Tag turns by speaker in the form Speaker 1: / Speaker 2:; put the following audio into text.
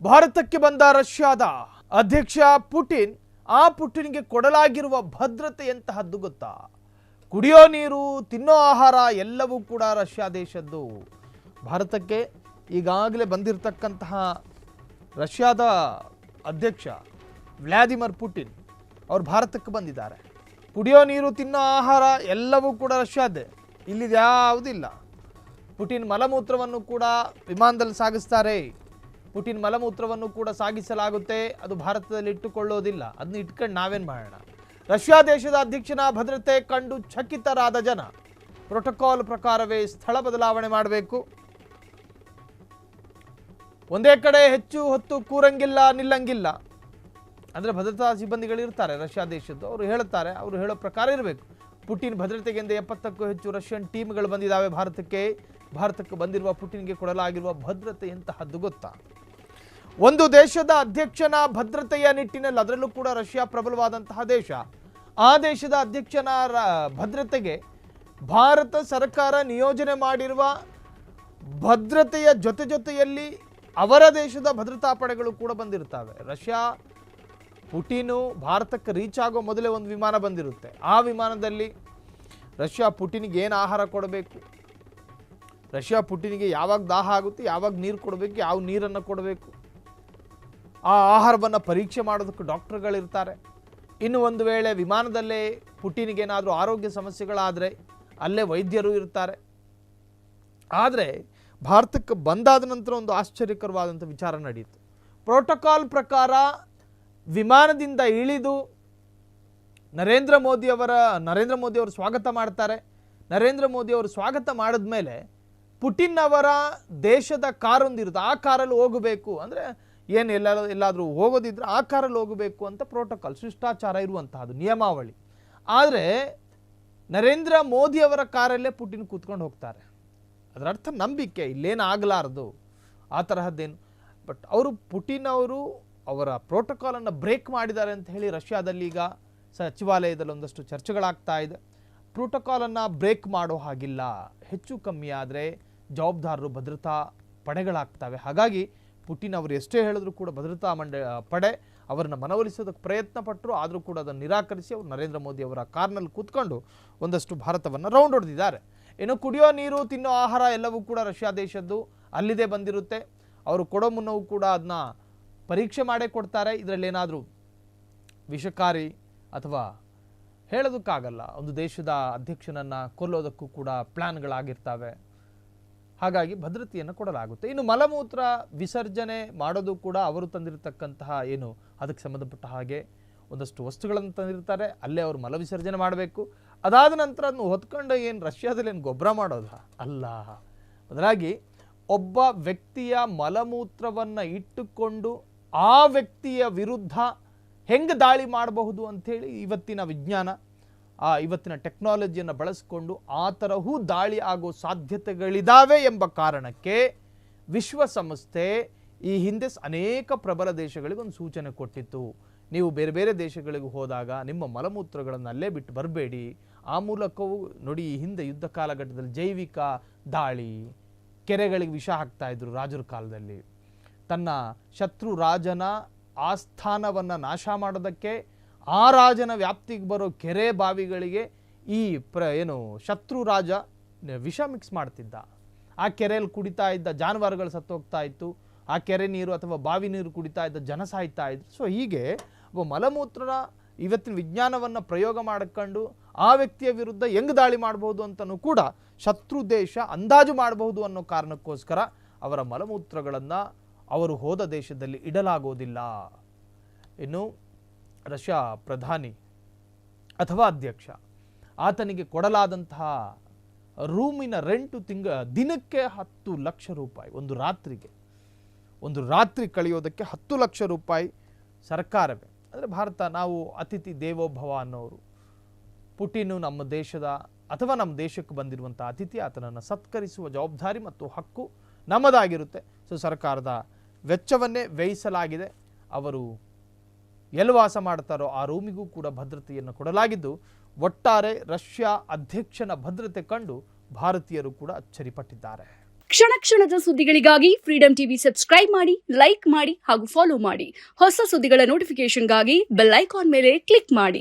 Speaker 1: ಭಾರತಕ್ಕೆ ಬಂದ ರಷ್ಯಾದ ಅಧ್ಯಕ್ಷ ಪುಟಿನ್, ಆ ಪುಟಿನ್ಗೆ ಕೊಡಲಾಗಿರುವ ಭದ್ರತೆ ಎಂತಹದ್ದು ಗೊತ್ತಾ? ಕುಡಿಯೋ ನೀರು, ತಿನ್ನೋ ಆಹಾರ ಎಲ್ಲವೂ ಕೂಡ ರಷ್ಯಾ ದೇಶದ್ದು. ಭಾರತಕ್ಕೆ ಈಗಾಗಲೇ ಬಂದಿರತಕ್ಕಂತಹ ರಷ್ಯಾದ ಅಧ್ಯಕ್ಷ ವ್ಲಾದಿಮಿರ್ ಪುಟಿನ್ ಅವರು ಭಾರತಕ್ಕೆ ಬಂದಿದ್ದಾರೆ. ಕುಡಿಯೋ ನೀರು, ತಿನ್ನೋ ಆಹಾರ ಎಲ್ಲವೂ ಕೂಡ ರಷ್ಯಾದ್ದೇ, ಇಲ್ಲಿದು ಯಾವುದಿಲ್ಲ. ಪುಟಿನ್ ಮಲಮೂತ್ರವನ್ನು ಕೂಡ ವಿಮಾನದಲ್ಲಿ ಸಾಗಿಸ್ತಾರೆ. ಪುಟಿನ್ ಮಲಮೂತ್ರವನ್ನು ಕೂಡ ಸಾಗಿಸಲಾಗುತ್ತೆ, ಅದು ಭಾರತದಲ್ಲಿ ಇಟ್ಟುಕೊಳ್ಳೋದಿಲ್ಲ. ಅದನ್ನ ಇಟ್ಕೊಂಡು ನಾವೇನು ಮಾಡೋಣ? ರಷ್ಯಾ ದೇಶದ ಅಧ್ಯಕ್ಷನ ಭದ್ರತೆ ಕಂಡು ಚಕಿತರಾದ ಜನ ಪ್ರೋಟೋಕಾಲ್ ಪ್ರಕಾರವೇ ಸ್ಥಳ ಬದಲಾವಣೆ ಮಾಡಬೇಕು. ಒಂದೇ ಕಡೆ ಹೆಚ್ಚು ಹೊತ್ತು ಕೂರಂಗಿಲ್ಲ, ನಿಲ್ಲಂಗಿಲ್ಲ. ಅಂದರೆ ಭದ್ರತಾ ಸಿಬ್ಬಂದಿಗಳು ಇರ್ತಾರೆ ರಷ್ಯಾ ದೇಶದ್ದು, ಅವರು ಹೇಳುತ್ತಾರೆ, ಅವರು ಹೇಳೋ ಪ್ರಕಾರ ಇರಬೇಕು. ಪುಟಿನ್ ಭದ್ರತೆಗೆಂದು 70ಕ್ಕೂ ಹೆಚ್ಚು ರಷ್ಯನ್ ಟೀಮ್ಗಳು ಬಂದಿದ್ದಾವೆ ಭಾರತಕ್ಕೆ. ಭಾರತಕ್ಕೆ ಬಂದಿರುವ ಪುಟಿನ್ಗೆ ಕೊಡಲಾಗಿರುವ ಭದ್ರತೆ ಎಂತಹದ್ದು ಗೊತ್ತಾ? ಒಂದು ದೇಶದ ಅಧ್ಯಕ್ಷನ ಭದ್ರತೆಯ ನಿಟ್ಟಿನಲ್ಲಿ, ಅದರಲ್ಲೂ ಕೂಡ ರಷ್ಯಾ ಪ್ರಬಲವಾದಂತಹ ದೇಶ, ಆ ದೇಶದ ಅಧ್ಯಕ್ಷನ ಭದ್ರತೆಗೆ ಭಾರತ ಸರ್ಕಾರ ನಿಯೋಜನೆ ಮಾಡಿರುವ ಭದ್ರತೆಯ ಜೊತೆಯಲ್ಲಿ ಅವರ ದೇಶದ ಭದ್ರತಾ ಪಡೆಗಳು ಕೂಡ ಬಂದಿರ್ತವೆ. ರಷ್ಯಾ ಪುಟಿನು ಭಾರತಕ್ಕೆ ರೀಚ್ ಆಗೋ ಮೊದಲೇ ಒಂದು ವಿಮಾನ ಬಂದಿರುತ್ತೆ. ಆ ವಿಮಾನದಲ್ಲಿ ರಷ್ಯಾ ಪುಟಿನಿಗೆ ಏನು ಆಹಾರ ಕೊಡಬೇಕು, ರಷ್ಯಾ ಪುಟಿನಿಗೆ ಯಾವಾಗ ದಾಹ ಆಗುತ್ತೆ, ಯಾವಾಗ ನೀರು ಕೊಡಬೇಕು, ಯಾವ ನೀರನ್ನು ಕೊಡಬೇಕು, ಆ ಆಹಾರವನ್ನು ಪರೀಕ್ಷೆ ಮಾಡೋದಕ್ಕೆ ಡಾಕ್ಟರ್ಗಳಿರ್ತಾರೆ. ಇನ್ನು ಒಂದು ವೇಳೆ ವಿಮಾನದಲ್ಲೇ ಪುಟಿನಿಗೇನಾದರೂ ಆರೋಗ್ಯ ಸಮಸ್ಯೆಗಳಾದರೆ ಅಲ್ಲೇ ವೈದ್ಯರು ಇರ್ತಾರೆ. ಆದರೆ ಭಾರತಕ್ಕೆ ಬಂದಾದ ನಂತರ ಒಂದು ಆಶ್ಚರ್ಯಕರವಾದಂಥ ವಿಚಾರ ನಡೆಯಿತು. ಪ್ರೋಟೋಕಾಲ್ ಪ್ರಕಾರ ವಿಮಾನದಿಂದ ಇಳಿದು ನರೇಂದ್ರ ಮೋದಿ ಅವರು ಸ್ವಾಗತ ಮಾಡ್ತಾರೆ. ನರೇಂದ್ರ ಮೋದಿ ಅವರು ಸ್ವಾಗತ ಮಾಡಿದ ಮೇಲೆ ಪುಟಿನ್ ಅವರ ದೇಶದ ಕಾರೊಂದಿರುತ್ತೆ, ಆ ಕಾರಲ್ಲಿ ಹೋಗಬೇಕು. ಅಂದರೆ ಏನು ಎಲ್ಲಾದರೂ ಹೋಗೋದಿದ್ರೆ ಆ ಕಾರಲ್ಲಿ ಹೋಗಬೇಕು ಅಂತ ಪ್ರೋಟೋಕಾಲ್, ಶಿಷ್ಟಾಚಾರ ಇರುವಂತಹದ್ದು, ನಿಯಮಾವಳಿ. ಆದರೆ ನರೇಂದ್ರ ಮೋದಿ ಅವರ ಕಾರಲ್ಲೇ ಪುಟಿನ್ ಕೂತ್ಕೊಂಡು ಹೋಗ್ತಾರೆ. ಅದರ ಅರ್ಥ ನಂಬಿಕೆ, ಇಲ್ಲೇನು ಆಗಲಾರದು ಆ ತರಹದ್ದೇನು. ಬಟ್ ಪುಟಿನ್ ಅವರು ಅವರ ಪ್ರೋಟೋಕಾಲನ್ನು ಬ್ರೇಕ್ ಮಾಡಿದ್ದಾರೆ ಅಂತ ಹೇಳಿ ರಷ್ಯಾದಲ್ಲಿ ಈಗ ಸಚಿವಾಲಯದಲ್ಲಿ ಒಂದಷ್ಟು ಚರ್ಚೆಗಳಾಗ್ತಾ ಇದೆ. ಪ್ರೋಟೋಕಾಲನ್ನು ಬ್ರೇಕ್ ಮಾಡೋ ಹಾಗಿಲ್ಲ, ಹೆಚ್ಚು ಕಮ್ಮಿ ಆದರೆ ಜವಾಬ್ದಾರರು ಭದ್ರತಾ ಪಡೆಗಳಾಗ್ತವೆ. ಹಾಗಾಗಿ ಪುಟಿನ್ ಅವರು ಎಷ್ಟೇ ಹೇಳಿದ್ರು ಕೂಡ ಭದ್ರತಾ ಪಡೆ ಅವರನ್ನು ಮನವೊಲಿಸೋದಕ್ಕೆ ಪ್ರಯತ್ನ ಪಟ್ಟರು. ಆದರೂ ಕೂಡ ಅದನ್ನು ನಿರಾಕರಿಸಿ ಅವರು ನರೇಂದ್ರ ಮೋದಿ ಅವರ ಕಾರ್ನಲ್ಲಿ ಕೂತ್ಕೊಂಡು ಒಂದಷ್ಟು ಭಾರತವನ್ನು ರೌಂಡ್ ಹೊಡೆದಿದ್ದಾರೆ. ಇನ್ನು ಕುಡಿಯೋ ನೀರು, ತಿನ್ನೋ ಆಹಾರ ಎಲ್ಲವೂ ಕೂಡ ರಷ್ಯಾ ದೇಶದ್ದು, ಅಲ್ಲಿದೆ ಬಂದಿರುತ್ತೆ. ಅವರು ಕೊಡೋ ಮುನ್ನವೂ ಕೂಡ ಅದನ್ನ ಪರೀಕ್ಷೆ ಮಾಡೇ ಕೊಡ್ತಾರೆ. ಇದರಲ್ಲಿ ಏನಾದರೂ ವಿಷಕಾರಿ ಅಥವಾ ಹೇಳೋದಕ್ಕಾಗಲ್ಲ, ಒಂದು ದೇಶದ ಅಧ್ಯಕ್ಷನನ್ನು ಕೊಲ್ಲೋದಕ್ಕೂ ಕೂಡ ಪ್ಲ್ಯಾನ್ಗಳಾಗಿರ್ತವೆ. ಹಾಗಾಗಿ ಭದ್ರತೆಯನ್ನು ಕೊಡಲಾಗುತ್ತೆ. ಇನ್ನು ಮಲಮೂತ್ರ ವಿಸರ್ಜನೆ ಮಾಡೋದು ಕೂಡ ಅವರು ತಂದಿರತಕ್ಕಂತಹ ಏನು ಅದಕ್ಕೆ ಸಂಬಂಧಪಟ್ಟ ಹಾಗೆ ಒಂದಷ್ಟು ವಸ್ತುಗಳನ್ನು ತಂದಿರ್ತಾರೆ, ಅಲ್ಲೇ ಅವರು ಮಲ ವಿಸರ್ಜನೆ ಮಾಡಬೇಕು. ಅದಾದ ನಂತರ ಅದನ್ನು ಹೊತ್ಕೊಂಡು ಏನು ರಷ್ಯಾದಲ್ಲಿ ಏನು ಗೊಬ್ಬರ ಮಾಡೋದ ಅಲ್ಲ. ಬದಲಾಗಿ ಒಬ್ಬ ವ್ಯಕ್ತಿಯ ಮಲಮೂತ್ರವನ್ನು ಇಟ್ಟುಕೊಂಡು ಆ ವ್ಯಕ್ತಿಯ ವಿರುದ್ಧ ಹೆಂಗೆ ದಾಳಿ ಮಾಡಬಹುದು ಅಂಥೇಳಿ ಇವತ್ತಿನ ವಿಜ್ಞಾನ, ಇವತ್ತಿನ ಟೆಕ್ನಾಲಜಿಯನ್ನು ಬಳಸಿಕೊಂಡು ಆ ತರಹೂ ದಾಳಿ ಆಗೋ ಸಾಧ್ಯತೆಗಳಿದ್ದಾವೆ ಎಂಬ ಕಾರಣಕ್ಕೆ ವಿಶ್ವಸಂಸ್ಥೆ ಈ ಹಿಂದೆ ಅನೇಕ ಪ್ರಬಲ ದೇಶಗಳಿಗೆ ಒಂದು ಸೂಚನೆ ಕೊಟ್ಟಿತ್ತು. ನೀವು ಬೇರೆ ಬೇರೆ ದೇಶಗಳಿಗೆ ಹೋದಾಗ ನಿಮ್ಮ ಮಲಮೂತ್ರಗಳನ್ನು ಅಲ್ಲೇ ಬಿಟ್ಟು ಬರಬೇಡಿ. ಆ ಮೂಲಕವೂ ನೋಡಿ, ಈ ಹಿಂದೆ ಯುದ್ಧ ಕಾಲಘಟ್ಟದಲ್ಲಿ ಜೈವಿಕ ದಾಳಿ, ಕೆರೆಗಳಿಗೆ ವಿಷ ಹಾಕ್ತಾ ಇದ್ರು ರಾಜರ ಕಾಲದಲ್ಲಿ. ತನ್ನ ಶತ್ರು ರಾಜನ ಆಸ್ಥಾನವನ್ನು ನಾಶ ಮಾಡೋದಕ್ಕೆ ಆ ರಾಜನ ವ್ಯಾಪ್ತಿಗೆ ಬರೋ ಕೆರೆ ಬಾವಿಗಳಿಗೆ ಈ ಶತ್ರು ರಾಜ ವಿಷ ಮಿಕ್ಸ್ ಮಾಡ್ತಿದ್ದ. ಆ ಕೆರೆಯಲ್ಲಿ ಕುಡಿತಾ ಇದ್ದ ಜಾನುವಾರುಗಳು ಸತ್ತು ಹೋಗ್ತಾ ಇತ್ತು, ಆ ಕೆರೆ ನೀರು ಅಥವಾ ಬಾವಿ ನೀರು ಕುಡಿತಾ ಇದ್ದ ಜನ ಸಾಯ್ತಾ ಇದ್ರು. ಸೊ ಹೀಗೆ ಮಲಮೂತ್ರ ಇವತ್ತಿನ ವಿಜ್ಞಾನವನ್ನು ಪ್ರಯೋಗ ಮಾಡಿಕೊಂಡು ಆ ವ್ಯಕ್ತಿಯ ವಿರುದ್ಧ ಹೆಂಗೆ ದಾಳಿ ಮಾಡಬಹುದು ಅಂತಲೂ ಕೂಡ ಶತ್ರು ದೇಶ ಅಂದಾಜು ಮಾಡಬಹುದು ಅನ್ನೋ ಕಾರಣಕ್ಕೋಸ್ಕರ ಅವರ ಮಲಮೂತ್ರಗಳನ್ನು ಅವರು ಹೋದ ದೇಶದಲ್ಲಿ ಇಡಲಾಗೋದಿಲ್ಲ. ಇನ್ನು ರಷ್ಯಾ ಪ್ರಧಾನಿ ಅಥವಾ ಅಧ್ಯಕ್ಷ, ಆತನಿಗೆ ಕೊಡಲಾದಂತಹ ರೂಮಿನ ರೆಂಟು ದಿನಕ್ಕೆ 10 ಲಕ್ಷ ರೂಪಾಯಿ. ಒಂದು ರಾತ್ರಿ ಕಳೆಯೋದಕ್ಕೆ 10 ಲಕ್ಷ ರೂಪಾಯಿ ಸರ್ಕಾರವೇ. ಅಂದರೆ ಭಾರತ, ನಾವು ಅತಿಥಿ ದೇವೋಭವ ಅನ್ನೋರು. ಪುಟಿನು ನಮ್ಮ ದೇಶದ ಅಥವಾ ನಮ್ಮ ದೇಶಕ್ಕೆ ಬಂದಿರುವಂಥ ಅತಿಥಿ, ಆತನನ್ನು ಸತ್ಕರಿಸುವ ಜವಾಬ್ದಾರಿ ಮತ್ತು ಹಕ್ಕು ನಮ್ಮದಾಗಿರುತ್ತೆ. ಸೊ ಸರ್ಕಾರದ ವೆಚ್ಚವನ್ನೇ ವ್ಯಯಿಸಲಾಗಿದೆ. ಅವರು ಎಲ್ಲಿ ವಾಸ ಮಾಡ್ತಾರೋ ಆ ರೂಮಿಗೂ ಕೂಡ ಭದ್ರತೆಯನ್ನು ಕೊಡಲಾಗಿದ್ದು, ಒಟ್ಟಾರೆ ರಷ್ಯಾ ಅಧ್ಯಕ್ಷನ ಭದ್ರತೆ ಕಂಡು ಭಾರತೀಯರು ಕೂಡ ಅಚ್ಚರಿಪಟ್ಟಿದ್ದಾರೆ.
Speaker 2: ಕ್ಷಣ ಕ್ಷಣದ ಸುದ್ದಿಗಳಿಗಾಗಿ ಫ್ರೀಡಂ ಟಿವಿ ಸಬ್ಸ್ಕ್ರೈಬ್ ಮಾಡಿ, ಲೈಕ್ ಮಾಡಿ ಹಾಗೂ ಫಾಲೋ ಮಾಡಿ. ಹೊಸ ಸುದ್ದಿಗಳ ನೋಟಿಫಿಕೇಶನ್ಗಾಗಿ ಬೆಲ್ ಐಕಾನ್ ಮೇಲೆ ಕ್ಲಿಕ್ ಮಾಡಿ.